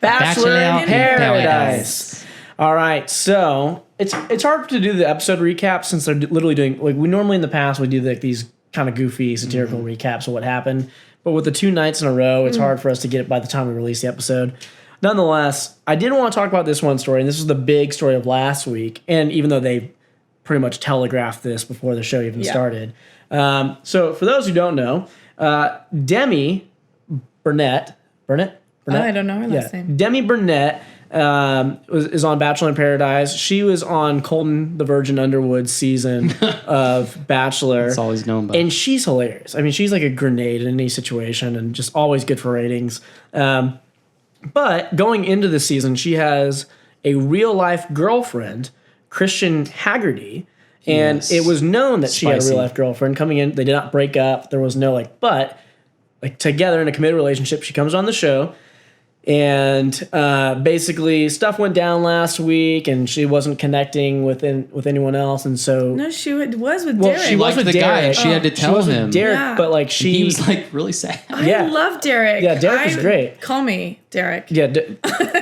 Bachelor in Paradise. All right, so it's hard to do the episode recap since they're literally doing, like, we normally in the past we do these kind of goofy satirical recaps of what happened, but with the 2 nights in a row, it's hard for us to get it by the time we release the episode. Nonetheless, I did want to talk about this one story, and this was the big story of last week, and even though they pretty much telegraphed this before the show even started. So for those who don't know, Demi Burnett. I don't know her last name. Demi Burnett is on Bachelor in Paradise. She was on Colton the Virgin Underwood's season of Bachelor. That's all he's known by. And she's hilarious. I mean, she's like a grenade in any situation and just always good for ratings. But going into the season, she has a real-life girlfriend, Kristian Haggerty. And it was known that she had a real-life girlfriend coming in. They did not break up. There was no, but together in a committed relationship. She comes on the show. And basically, stuff went down last week, and she wasn't connecting with anyone else, and so no, she was with Derek. She was with the guy, and she had to tell him. Derek, but he was really sad. I love Derek. Yeah, Derek is great. Call me Derek. Yeah,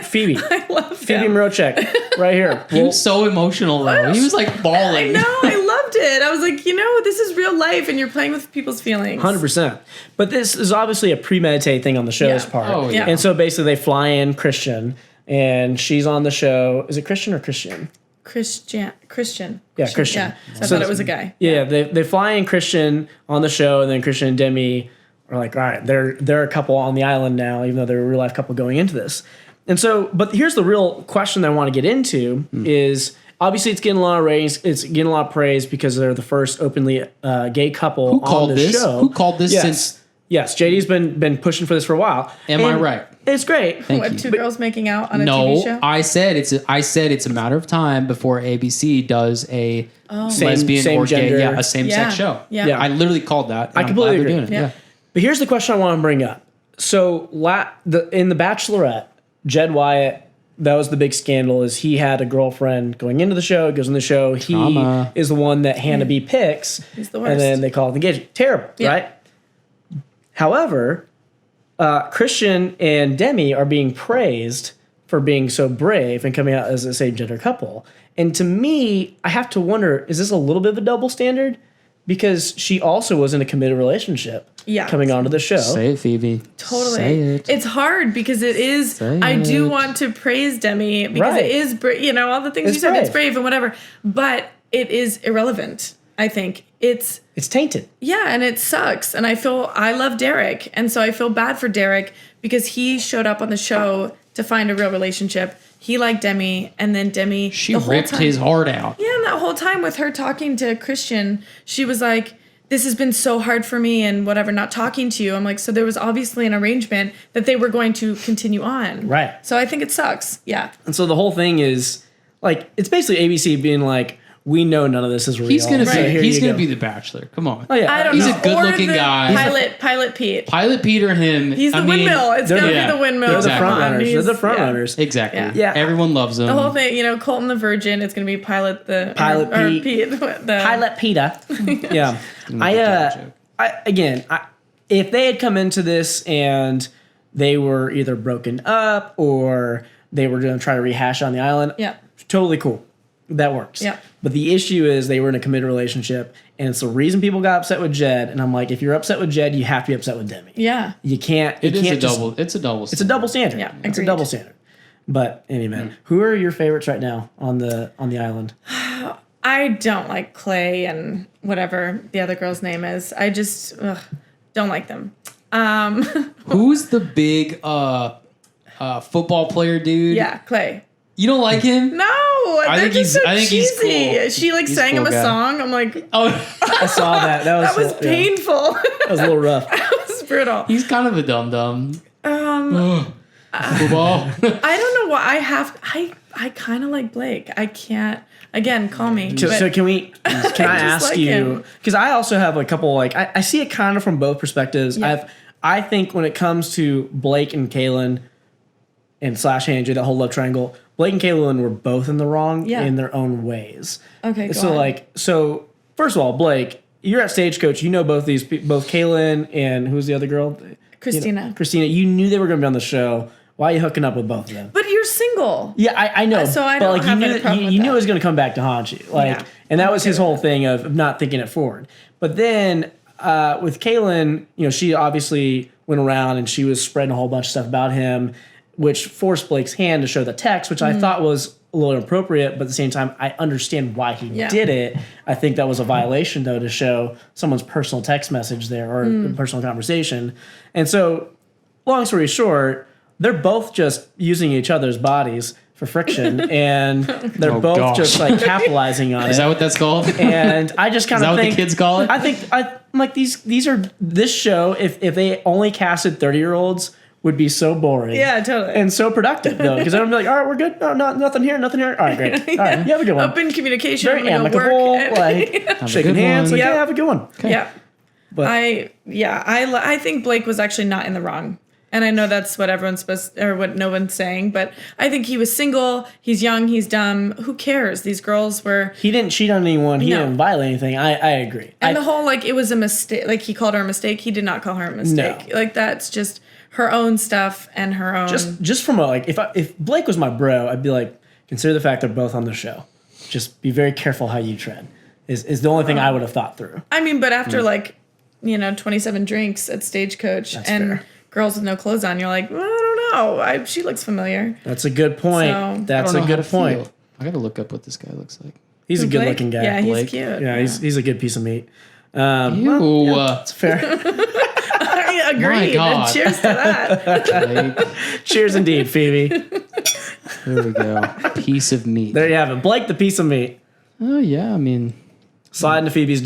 Phoebe. I love Phoebe him. Mrochek, right here. He was so emotional though. He was bawling. I know. I loved it. I was like, this is real life, and you're playing with people's feelings. 100%. But this is obviously a premeditated thing on the show's part. Oh, yeah. And so basically, they fly in Christian, and she's on the show. Is it Christian or Christian? Christian. Yeah, Christian. Yeah, so I thought it was a guy. Yeah, they fly in Christian on the show, and then Christian and Demi are like, all right, they're a couple on the island now, even though they're a real life couple going into this. And so, but here's the real question that I want to get into is obviously it's getting a lot of ratings, it's getting a lot of praise because they're the first openly gay couple on the show. Who called this since? Yes, JD's been pushing for this for a while. Am I right? It's great. Two girls making out on a TV show? No, I said it's a matter of time before ABC does a lesbian same or gay, gender. a same-sex show. Yeah. I literally called that. I completely agree. Doing it. Yeah. But here's the question I want to bring up. So in The Bachelorette, Jed Wyatt, that was the big scandal, is he had a girlfriend going into the show, goes in the show. Trauma. He is the one that Hannah B picks. He's the worst. And then they call it engagement. Terrible, right? However, Christian and Demi are being praised for being so brave and coming out as a same-gender couple. And to me, I have to wonder, is this a little bit of a double standard? Because she also was in a committed relationship coming onto the show. Say it, Phoebe. Totally. Say it. It's hard because it is, I do want to praise Demi because it is, all the things you said, it's brave and whatever, but it is irrelevant, I think. It's tainted. Yeah, and it sucks. And I love Derek. And so I feel bad for Derek because he showed up on the show to find a real relationship. He liked Demi, and then Demi... She ripped his heart out. Yeah, and that whole time with her talking to Christian, she was like, this has been so hard for me and whatever, not talking to you. I'm like, so there was obviously an arrangement that they were going to continue on. Right. So I think it sucks. Yeah. And so the whole thing is, it's basically ABC being like, we know none of this is real. He's gonna be the Bachelor. Come on. Oh yeah, I don't he's know. a good-looking guy. Pilot Pete. Pilot Pete or him. He's the windmill. It's gonna be the windmill. They're the front runners. They're the front runners. Exactly. Yeah. Everyone loves him. The whole thing, Colton the Virgin. It's gonna be Pilot Pete. Pilot Peter. Yeah. If they had come into this and they were either broken up or they were going to try to rehash on the island, totally cool. That works. Yeah. But the issue is they were in a committed relationship, and it's the reason people got upset with Jed. And I'm like, if you're upset with Jed, you have to be upset with Demi. Yeah. You can't. It's a double standard. It's a double standard. Yeah. It's a double standard. But anyway, who are your favorites right now on the island? I don't like Clay and whatever the other girl's name is. I just don't like them. Who's the big football player dude? Yeah, Clay. You don't like him? No, I think he's cheesy. Cool. She sang him a song. I'm like, I saw that. That was painful. That was a little rough. That was brutal. He's kind of a dum-dum. Football. I don't know why I kind of like Blake. I can't. Again, call me. So can I ask you? Because I also have a couple. I see it kind of from both perspectives. Yeah. I think when it comes to Blake and Kaylin and / Andrew, that whole love triangle, Blake and Kaylin were both in the wrong in their own ways. Okay. So first of all, Blake, you're at Stagecoach. You know both Kaylin and who's the other girl? Christina. Christina. You knew they were going to be on the show Why are you hooking up with both of them? But you're single. Yeah, I know. So I but don't like have any problem with you knew that. it was going to come back to haunt you. Like, Yeah. and that I'm was okay his with whole that. thing of not thinking it forward. But then with Kaylin, she obviously went around and she was spreading a whole bunch of stuff about him, which forced Blake's hand to show the text, which I thought was a little inappropriate, but at the same time, I understand why he did it. I think that was a violation, though, to show someone's personal text message there or a personal conversation. And so, long story short, they're both just using each other's bodies for friction, and they're both just like capitalizing on it. Is that what that's called? And I just kind Is that of what think the kids call it? I'm like these are this show. If they only casted 30-year-olds, would be so boring. Yeah, totally. And so productive though, because I'm like, all right, we're good. No, nothing here. All right, great. All right, you have a good one. Open communication. Very amicable, like shaking good hands. one. Like, Yep. yeah, have a good one. Yeah. But I think Blake was actually not in the wrong. And I know that's what everyone's what no one's saying, but I think he was single, he's young, he's dumb. Who cares? These girls were he didn't cheat on anyone. He didn't violate anything. I agree. And the whole it was a mistake, like he called her a mistake. He did not call her a mistake. No. Like that's just her own stuff and her own just from if Blake was my bro, I'd be like, consider the fact they're both on the show. Just be very careful how you tread. Is the only thing I would have thought through. I mean, but after 27 drinks at Stagecoach and fair. girls with no clothes on, you're like, well, I don't know. She looks familiar. That's a good point. So- That's I don't a know how good to point. feel. I gotta look up what this guy looks like. He's a Blake? good looking guy. Yeah, he's Blake. cute. Yeah, he's a good piece of meat. Ew. It's fair. I agreed. God. And cheers to that. Blake. Cheers indeed, Phoebe. There we go. Piece of meat. There you have it. Blake the piece of meat. Oh yeah, I mean. Slide into Phoebe's